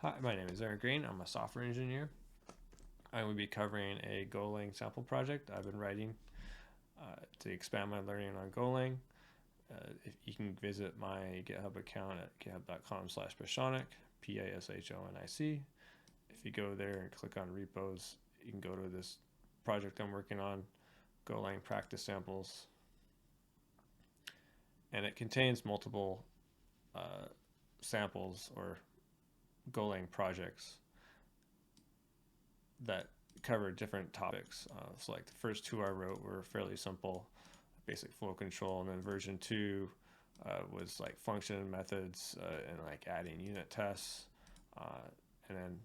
Hi, my name is Aaron Green. I'm a software engineer. I will be covering a Golang sample project I've been writing to expand my learning on Golang. If you can visit my GitHub account at github.com/Pashonic, Pashonic. If you go there and click on repos, you can go to this project I'm working on, Golang practice samples, and it contains multiple samples or Golang projects that cover different topics. So like the first two I wrote were fairly simple, basic flow control, and then version 2 was like function methods and like adding unit tests. And then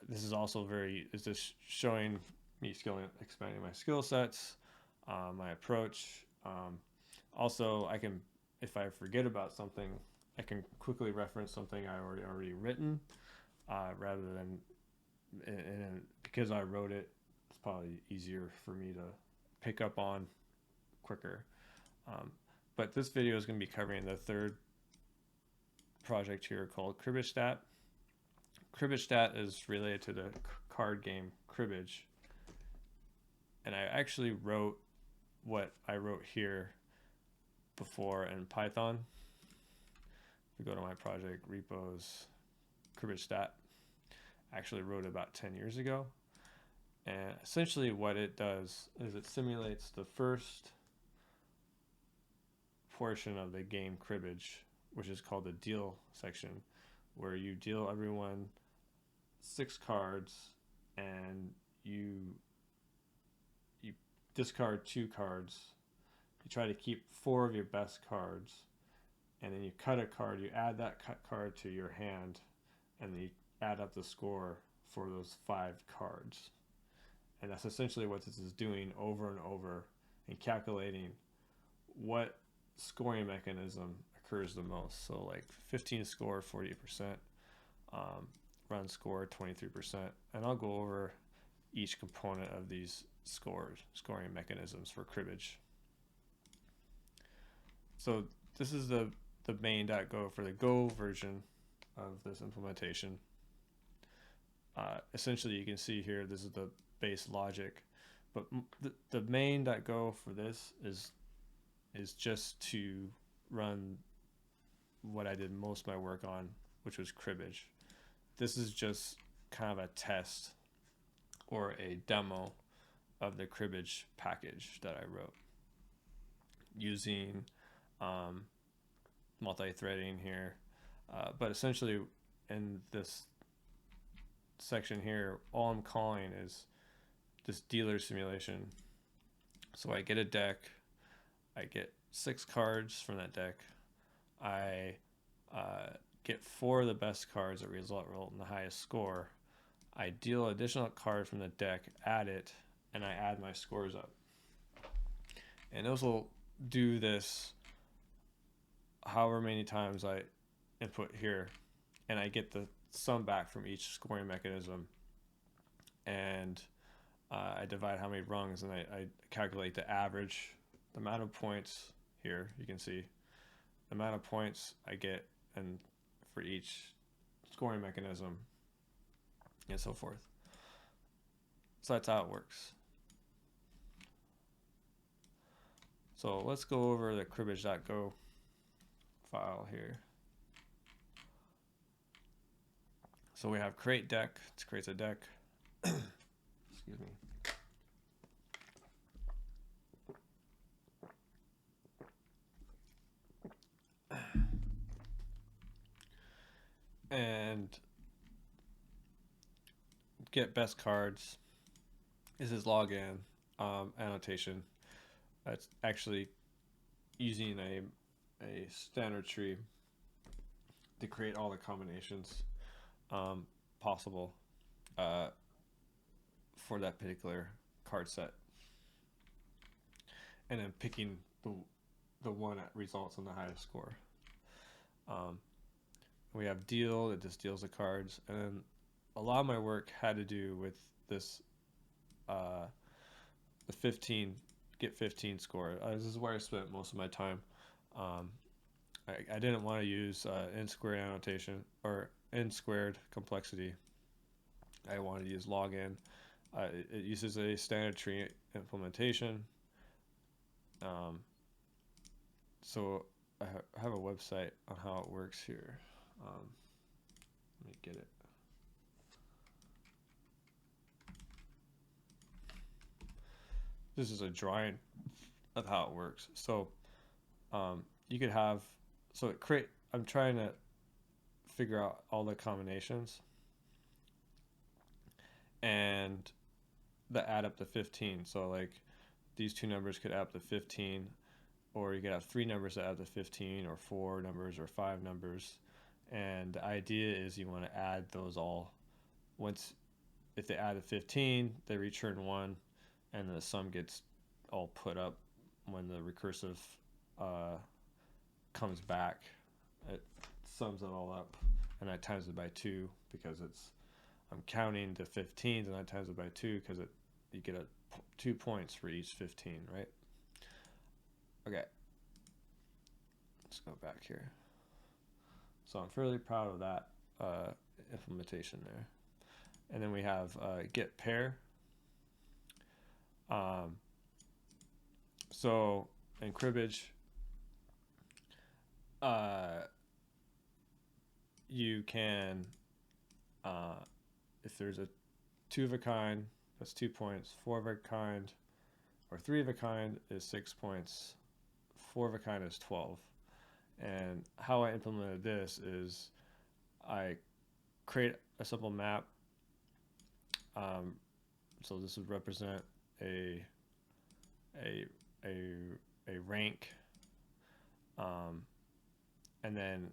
this is also is just showing me expanding my skill sets, my approach. Also, I can, if I forget about something, I can quickly reference something I already written, rather than and because I wrote it, it's probably easier for me to pick up on quicker. Um, but this video is going to be covering the third project here called Cribbage Stat. Cribbage Stat is related to the card game Cribbage, and I actually wrote what I wrote here before in Python. If we go to my project repos, Cribbage Stat, I actually wrote it about 10 years ago. And essentially what it does is it simulates the first portion of the game Cribbage, which is called the deal section, where you deal everyone 6 cards and you discard 2 cards. You try to keep 4 of your best cards, and then you cut a card, you add that cut card to your hand, and then you add up the score for those 5 cards. And that's essentially what this is doing over and over, and calculating what scoring mechanism occurs the most. So like 15 score, 40%, run score, 23%. And I'll go over each component of these scoring mechanisms for cribbage. So this is the main.go for the Go version of this implementation. Essentially, you can see here, this is the base logic, but the main.go for this is just to run what I did most of my work on, which was cribbage. This is just kind of a test or a demo of the cribbage package that I wrote using multi-threading here. But essentially in this section here, all I'm calling is this dealer simulation. So I get a deck, I get 6 cards from that deck, I get 4 of the best cards that result in the highest score. I deal additional card from the deck, add it, and I add my scores up. And those will do this however many times I input here, and I get the sum back from each scoring mechanism, and I divide how many rungs, and I calculate the average, the amount of points here. You can see the amount of points I get and for each scoring mechanism, and so forth. So that's how it works. So let's go over the cribbage.go file here. So we have create deck. It creates a deck. Excuse me. And get best cards. This is login annotation. That's actually using a standard tree to create all the combinations possible for that particular card set, and then picking the one that results in the highest score. We have deal, that just deals the cards, and then a lot of my work had to do with this the get 15 score. This is where I spent most of my time. I didn't want to use n squared annotation or n squared complexity. I wanted to use log n. It uses a standard tree implementation. So I have a website on how it works here. Let me get it. This is a drawing of how it works. So you could have, so it create, I'm trying to figure out all the combinations and that add up to 15. So like these two numbers could add up to 15, or you could have three numbers that add up to 15, or four numbers, or five numbers. And the idea is you want to add those all. Once, if they add to 15, they return 1, and the sum gets all put up when the recursive comes back. It sums it all up, and I times it by 2 because I'm counting the 15s, and I times it by 2 because you get 2 points for each 15, right? Okay, let's go back here. So I'm fairly proud of that implementation there. And then we have get pair. So in Cribbage, you can, if there's a 2 of a kind, that's 2 points. 4 of a kind, or 3 of a kind is 6 points. 4 of a kind is 12. And how I implemented this is I create a simple map. So this would represent a rank, and then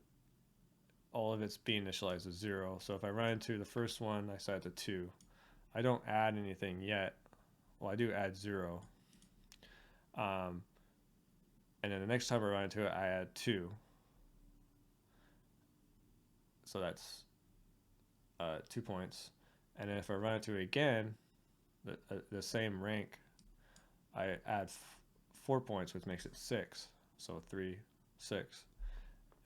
all of it's being initialized as 0. So if I run into the first one, I set it to 2. I don't add anything yet. Well, I do add 0. And then the next time I run into it, I add 2. So that's 2 points. And then if I run into it again, the same rank, I add 4 points, which makes it 6. So 3, 6.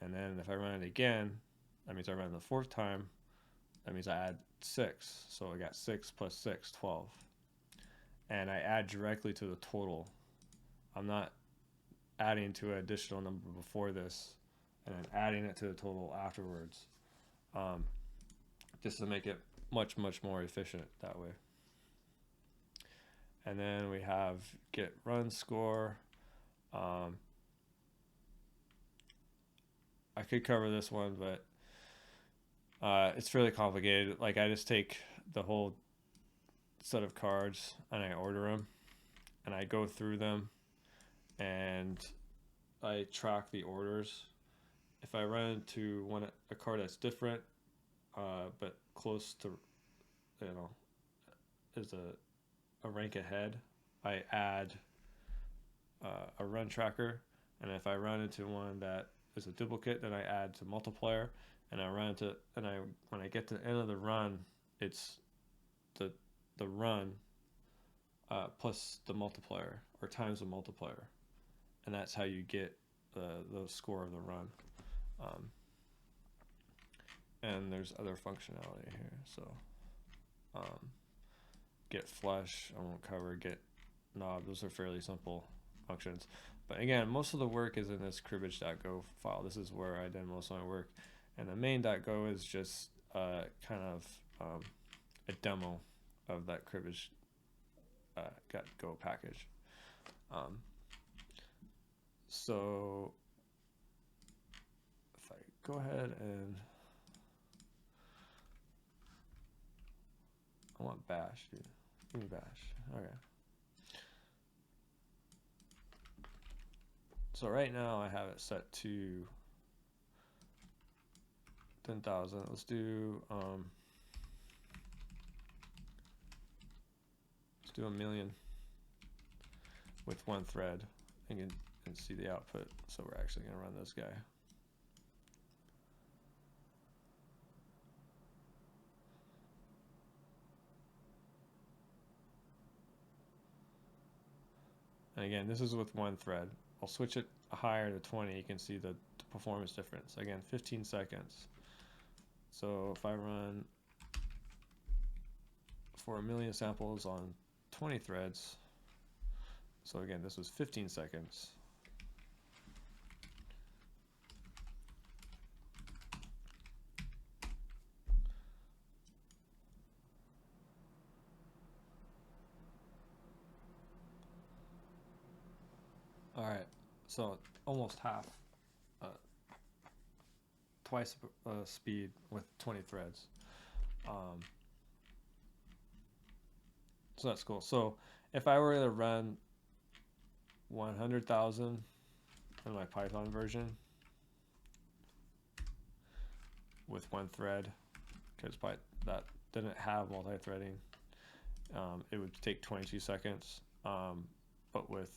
And then if I run it again, that means I run it the 4th time. That means I add 6. So I got 6 plus 6, 12. And I add directly to the total. I'm not adding to an additional number before this and then adding it to the total afterwards, just to make it much more efficient that way. And then we have get run score. I could cover this one, but it's fairly complicated. Like, I just take the whole set of cards and I order them, and I go through them, and I track the orders. If I run into a card that's different, but close to, is a rank ahead, I add a run tracker. And if I run into one that is a duplicate, then I add to multiplier. And when I get to the end of the run, it's the run plus the multiplier, or times the multiplier, and that's how you get the score of the run. And there's other functionality here. So get flush, I won't cover. Get knob, those are fairly simple functions. But again, most of the work is in this cribbage.go file. This is where I did most of my work. And the main.go is just kind of a demo of that cribbage .go package. So if I go ahead and I want bash, dude. Give me bash. Okay. So right now I have it set to 10,000. Let's do 1,000,000 with one thread and see the output. So we're actually going to run this guy. And again, this is with one thread. I'll switch it higher to 20. You can see the performance difference. Again, 15 seconds. So if I run for 1 million samples on 20 threads, so again, this was 15 seconds. All right, so almost half, twice speed with 20 threads. So that's cool. So if I were to run 100,000 in my Python version with one thread, because that didn't have multi-threading, it would take 22 seconds. But with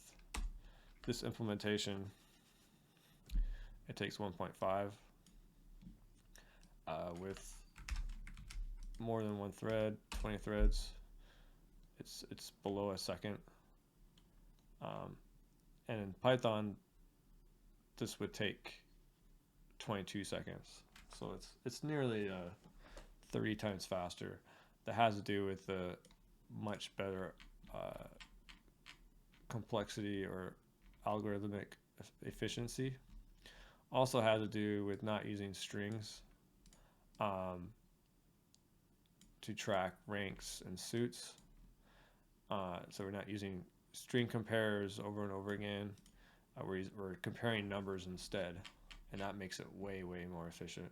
this implementation, it takes 1.5. With more than one thread, 20 threads, it's below a second. And in Python, this would take 22 seconds. So it's nearly 30 times faster. That has to do with the much better complexity or algorithmic efficiency. Also has to do with not using strings to track ranks and suits. So we're not using string compares over and over again. We're comparing numbers instead, and that makes it way more efficient.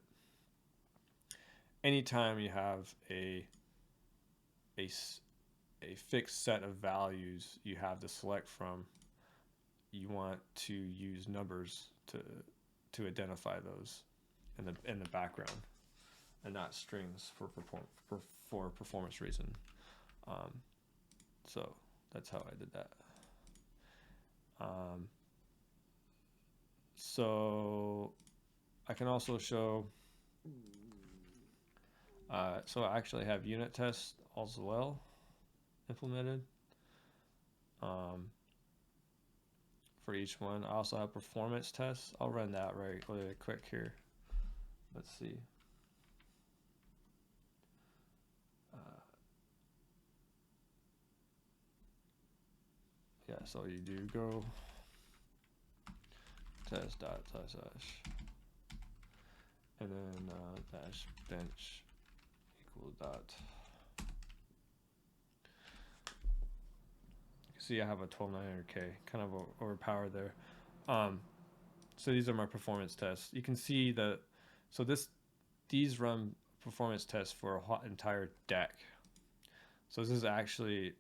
Anytime you have a fixed set of values you have to select from, you want to use numbers to identify those in the background, and not strings for performance reason. So that's how I did that. So I can also show. So I actually have unit tests as well implemented for each one. I also have performance tests. I'll run that really quick here. Let's see. Yeah, so you do go test dot slash and then dash bench equal dot. You see I have a 12900K, kind of overpowered there. So these are my performance tests. You can see that, so these run performance tests for an entire deck. So this is actually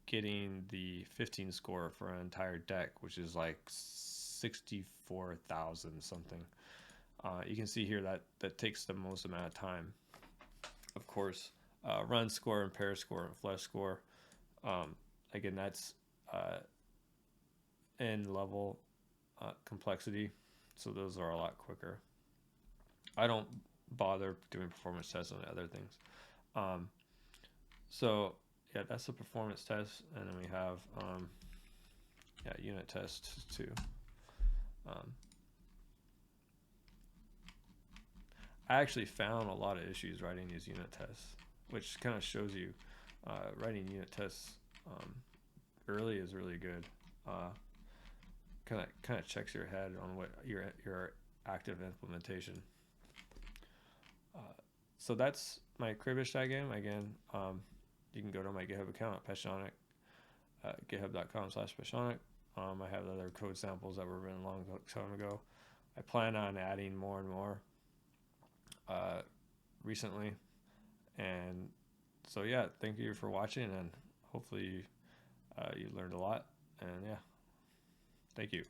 getting the 15 score for an entire deck, which is like 64,000 something. You can see here that takes the most amount of time. Of course, run score and pair score and flesh score. Again, that's n level complexity, so those are a lot quicker. I don't bother doing performance tests on other things. So yeah, that's the performance test, and then we have unit tests too. I actually found a lot of issues writing these unit tests, which kind of shows you writing unit tests early is really good. Kind of checks your head on what your active implementation. So that's my Cribbage diagram. Again, you can go to my GitHub account at Peshonic, github.com/Peshonic. I have other code samples that were written a long time ago. I plan on adding more and more recently. And so yeah, thank you for watching, and hopefully you learned a lot. And yeah, thank you.